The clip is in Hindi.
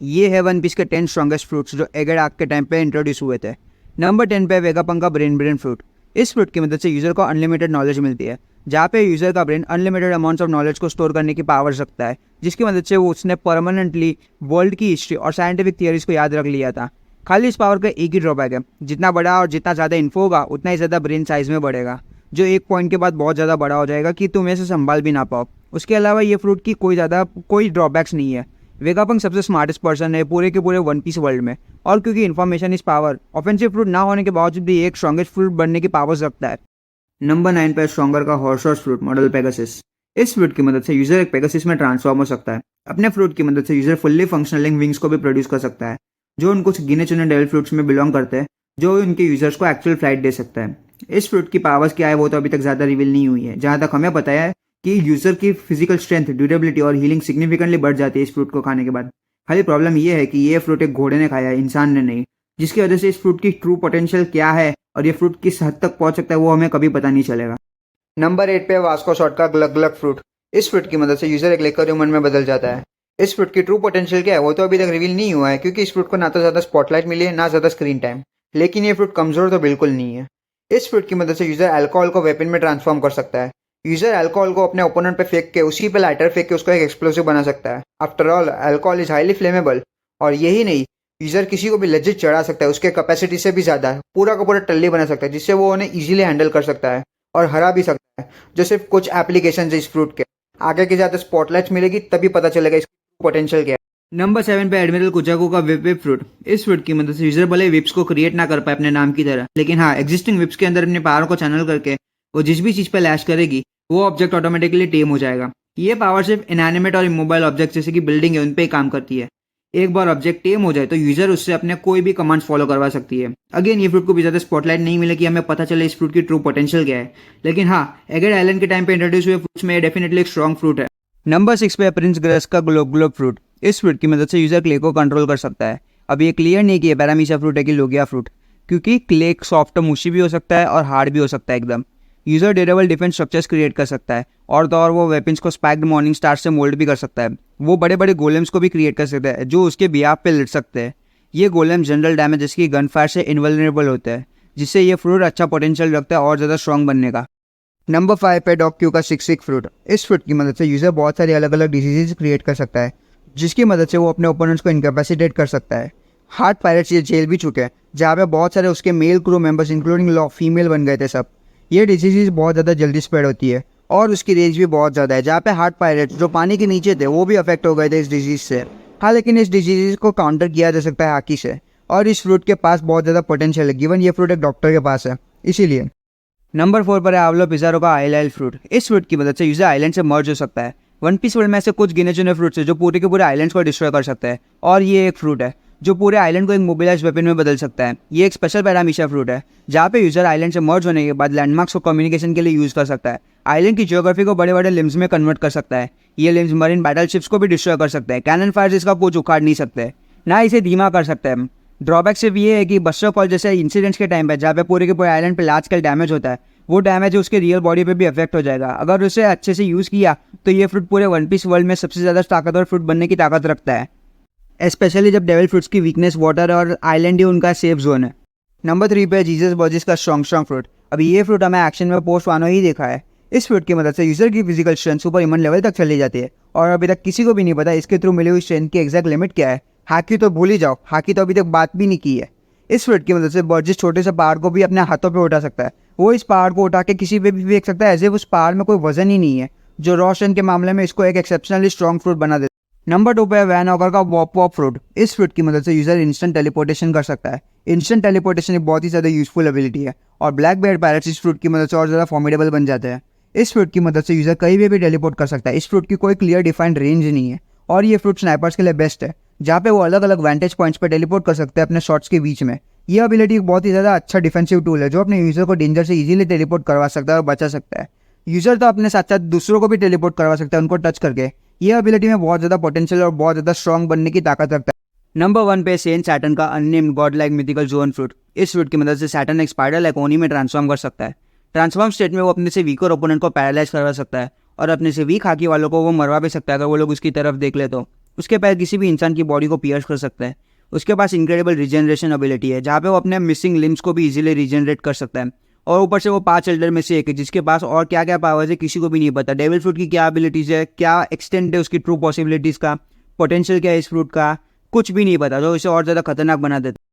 ये है वन पीस के 10 स्ट्रॉन्गेस्ट फ्रूट्स जो एगेड आर्क के टाइम पे इंट्रोड्यूस हुए थे। नंबर 10 पे वेगापंक का ब्रेन फ्रूट। इस फ्रूट की मदद से यूजर को अनलिमिटेड नॉलेज मिलती है, जहाँ पे यूजर का brain unlimited amounts of knowledge को स्टोर करने की पावर रखता है, जिसकी मदद से वो उसने परमानेंटली वर्ल्ड की हिस्ट्री और साइंटिफिक थियरीज को याद रख लिया था। खाली इस पावर का एक ही ड्रॉबैक है, जितना बड़ा और जितना ज़्यादा इन्फो होगा उतना ही ज़्यादा ब्रेन साइज में बढ़ेगा, जो एक पॉइंट के बाद बहुत ज़्यादा बड़ा हो जाएगा कि तुम इसे संभाल भी ना पाओ। उसके अलावा ये फ्रूट की कोई ड्रॉबैक्स नहीं है। वेगापंक सबसे स्मार्टेस्ट पर्सन है पूरे के पूरे वन पीस वर्ल्ड में, और क्योंकि information is power, offensive fruit ना होने के बावजूद भी एक स्ट्रॉन्गेस्ट फ्रूट बनने की पावर्स रखता है। नंबर 9 पे स्ट्रॉन्गर का हॉर्स फ्रूट मॉडल पेगासिस। इस फ्रूट की मदद से यूजर एक पेगासिस में ट्रांसफॉर्म हो सकता है। अपने फ्रूट की मदद से यूजर फुल्ली फंक्शनलिंग विंग्स को भी प्रोड्यूस कर सकता है, जो उन कुछ गिने चुने डेविल फ्रूट्स में बिलोंग करते हैं, जो उनके यूजर्स को एक्चुअल फ्लाइट दे सकता है। इस फ्रूट की पावर्स क्या है वो तो अभी तक ज़्यादा रिवील नहीं हुई है। जहाँ तक हमें पता है कि यूजर की फिजिकल स्ट्रेंथ, ड्यूरेबिलिटी और हीलिंग सिग्निफिकेंटली बढ़ जाती है इस फ्रूट को खाने के बाद। खाली प्रॉब्लम ये है कि ये फ्रूट एक घोड़े ने खाया है, इंसान ने नहीं, जिसकी वजह से इस फ्रूट की ट्रू पोटेंशियल क्या है और ये फ्रूट किस हद तक पहुंच सकता है वो हमें कभी पता नहीं चलेगा। नंबर 8 पे वास्को शॉट का ग्लग ग्लग फ्रूट। इस फ्रूट की मदद से यूजर एक लेकर ह्यूमन में बदल जाता है। इस फ्रूट की ट्रू पोटेंशियल क्या है वो तो अभी तक रिवील नहीं हुआ है, क्योंकि इस फ्रूट को ना तो ज़्यादा स्पॉटलाइट मिली है ना ज़्यादा स्क्रीन टाइम, लेकिन ये फ्रूट कमजोर तो बिल्कुल नहीं है। इस फ्रूट की मदद से यूजर अल्कोहल को वेपन में ट्रांसफॉर्म कर सकता है। यूजर अल्कोहल को अपने ओपोनेंट पे फेंक के उसी पे लाइटर फेंक के उसको एक एक्सप्लोसिव बना सकता है। After all alcohol is highly flammable. और यही नहीं, यूजर किसी को भी लेजिट चढ़ा सकता है, उसके कैपेसिटी से भी ज़्यादा पूरा का पूरा टल्ली बना सकता है, जिससे वो उन्हें इजीली हैंडल कर सकता है और हरा भी सकता है, जो सिर्फ कुछ एप्लीकेशन है इस फ्रूट के। आगे की ज़्यादा स्पॉटलाइट मिलेगी तभी पता चलेगा इसकी पोटेंशियल क्या है। नंबर 7 पे एडमिरल कुचाकू का विप फ्रूट। इस फ्रूट की मदद से यूजर भले विप्स को क्रिएट ना कर पाए अपने नाम की तरह, लेकिन हाँ, एग्जिस्टिंग विप्स के अंदर अपने पावर को चैनल करके वो जिस भी चीज़ पे लैश करेगी वो ऑब्जेक्ट ऑटोमेटिकली टेम हो जाएगा। ये पावर सिर्फ इनएनिमेट और इमोबाइल ऑब्जेक्ट जैसे कि बिल्डिंग है उन पे ही काम करती है। एक बार ऑब्जेक्ट टेम हो जाए तो यूजर उससे अपने कोई भी कमांड्स फॉलो करवा सकती है। अगेन, ये फ्रूट को भी ज़्यादा स्पॉटलाइट नहीं मिले कि हमें पता चले इस फ्रूट की ट्रू पोटेंशियल क्या है, लेकिन हाँ, एगेड आइलैंड के टाइम पे इंट्रोड्यूस हुए फ्रूट्स में डेफिनेटली एक स्ट्रॉन्ग फ्रूट है। नंबर 6 पे प्रिंस ग्रेस का ग्लोब ग्लोब फ्रूट। इस फ्रूट की मदद से यूजर क्ले को कंट्रोल कर सकता है। अब ये क्लियर नहीं कि ये पैरामीशा फ्रूट है कि लोगिया फ्रूट, क्योंकि क्ले सॉफ्ट मुशी भी हो सकता है और हार्ड भी हो सकता है एकदम। User durable defence structures create कर सकता है, और तो और वो वेपन्स को स्पैक्ड मॉर्निंग स्टार से मोल्ड भी कर सकता है। वो बड़े बड़े गोलेम्स को भी क्रिएट कर सकता है जो उसके बिहाफ पे लड़ सकते हैं। ये गोलेम जनरल डैमेज जिसकी गन फायर से इनवल्नरेबल होते हैं, जिससे ये फ्रूट अच्छा पोटेंशियल रखता है और ज़्यादा स्ट्रॉन्ग बनने का। नंबर 5 पे डॉग क्यू का सिक फ्रूट। इस फ्रूट की मदद से यूजर बहुत सारी अलग अलग डिजीजेज क्रिएट कर सकता है, जिसकी मदद से वो अपने ओपोनेंट्स को इनकैपेसिटेट कर सकता है। हार्ट पायरेट्स ये जेल भी चुके हैं, जहाँ पे बहुत सारे उसके मेल क्रू मेंबर्स इंक्लूडिंग लॉ फीमेल बन गए थे सब। ये डिजीज़ बहुत ज़्यादा जल्दी स्प्रेड होती है और उसकी रेंज भी बहुत ज़्यादा है, जहाँ पे हार्ट पायरेट्स जो पानी के नीचे थे वो भी अफेक्ट हो गए थे इस डिजीज़ से। हाँ, लेकिन इस डिजीज़ को काउंटर किया जा सकता है हाकी से, और इस फ्रूट के पास बहुत ज़्यादा पोटेंशियल है, गिवन ये फ्रूट एक डॉक्टर के पास है इसीलिए। नंबर 4 पर है आवलो पिज़ारो का आइलैंड फ्रूट। इस फ्रूट की मदद से यूजर आइलैंड से मर्ज हो सकता है। वन पीस वर्ल्ड में ऐसे कुछ गिने चुने फ्रूट्स है जो पूरे के पूरे आइलैंड्स को डिस्ट्रॉय कर सकता है, और ये एक फ्रूट है जो पूरे आइलैंड को एक मोबिलाइज वेपन में बदल सकता है। ये एक स्पेशल पैरामीशा फ्रूट है, जहाँ पे यूजर आइलैंड से मर्ज होने के बाद लैंडमार्क्स को कम्युनिकेशन के लिए यूज कर सकता है। आइलैंड की जियोग्राफी को बड़े बड़े लिम्स में कन्वर्ट कर सकता है। ये लिम्स मरीन बैटलशिप्स को भी डिस्ट्रॉय कर सकता है। कैनन फायर इसका कुछ उखाड़ नहीं सकते, ना इसे धीमा कर सकते हैं। ड्रॉबैक सिर्फ ये है कि बस्टर कॉल जैसे इंसिडेंट्स के टाइम पे जहाँ पे पूरे के पूरे आइलैंड पे लार्ज स्केल डैमेज होता है, वो डैमेज उसके रियल बॉडी पे भी अफेक्ट हो जाएगा। अगर उसे अच्छे से यूज़ किया तो ये फ्रूट पूरे वन पीस वर्ल्ड में सबसे ज़्यादा ताकतवर फ्रूट बनने की ताकत रखता है, स्पेशली जब डेविल फ्रूट्स की वीकनेस वाटर और आइलैंड ही उनका सेफ जोन है। नंबर 3 पे जीसस बर्जिस का स्ट्रॉन्ग फ्रूट। अभी ये फ्रूट हमें एक्शन में पोस्ट वानो ही देखा है। इस फ्रूट की मदद से यूजर की physical strength super human level तक चली जाती है, और अभी तक किसी को भी नहीं पता इसके थ्रू मिली हुई स्ट्रेंथ की एग्जैक्ट लिमिट क्या है। हाकी तो भूल ही जाओ, हाकी तो अभी तक बात भी नहीं की है। इस फ्रूट की मदद से बर्जिस छोटे से पहाड़ को भी अपने हाथों पे उठा सकता है। वो इस पहाड़ को उठा के किसी पे भी फेंक सकता है, ऐसे उस पहाड़ में कोई वजन ही नहीं है, जो रोशन के मामले में इसको एक एक्सेप्शनली स्ट्रॉन्ग फ्रूट बना देता है। नंबर 2 पे वैन ऑकर का वॉप वॉप फ्रूट। इस फ्रूट की मदद से यूजर इंस्टेंट टेलीपोर्टेशन कर सकता है। इंस्टेंट टेलीपोर्टेशन एक बहुत ही ज़्यादा यूजफुल एबिलिटी है, और ब्लैक बेयर पैरेट्स इस फ्रूट की मदद से और ज़्यादा फॉर्मिडेबल बन जाते हैं। इस फ्रूट की मदद से यूजर कहीं भी टेलीपोर्ट कर सकता है। इस फ्रूट की कोई क्लियर डिफाइंड रेंज नहीं है, और ये फ्रूट स्नाइपर्स के लिए बेस्ट है, जहाँ पे वो अलग अलग वैंटेज पॉइंट्स पर टेलीपोर्ट कर सकते हैं अपने शॉट्स के बीच में। यह एबिलिटी एक बहुत ही ज़्यादा अच्छा डिफेंसिव टूल है, जो अपने यूजर को डेंजर से इजीली टेलीपोर्ट करवा सकता है और बचा सकता है। यूजर तो अपने साथ साथ दूसरों को भी टेलीपोर्ट करवा सकता है उनको टच करके। यह एबिलिटी में बहुत ज़्यादा पोटेंशियल और बहुत ज़्यादा स्ट्रॉन्ग बनने की ताकत रखता है। नंबर 1 पे सेंट सैटर्न का unnamed God like mythical zone fruit. इस फ्रूट की मदद से सैटर्न एक स्पाइडर लाइक ओनी में ट्रांसफॉर्म कर सकता है। ट्रांसफॉर्म स्टेट में वो अपने से वीकर ओपोनेंट को पैरालाइज करवा सकता है, और अपने से वीक हाकी वालों को वो मरवा भी सकता है अगर वो लोग उसकी तरफ देख ले तो। उसके पैर किसी भी इंसान की बॉडी को पियर्स कर सकता है। उसके पास इनक्रेडिबल रिजनरेशन एबिलिटी है, जहाँ पे वो अपने मिसिंग लिम्स को भी इजीली रिजनरेट कर सकता है। और ऊपर से वो 5 एल्डर में से एक है जिसके पास और क्या क्या पावर्स है किसी को भी नहीं पता। डेविल फ्रूट की क्या एबिलिटीज़ है, क्या एक्सटेंट है उसकी ट्रू पॉसिबिलिटीज़ का, पोटेंशियल क्या है इस फ्रूट का, कुछ भी नहीं पता, तो इसे और ज़्यादा खतरनाक बना देता है।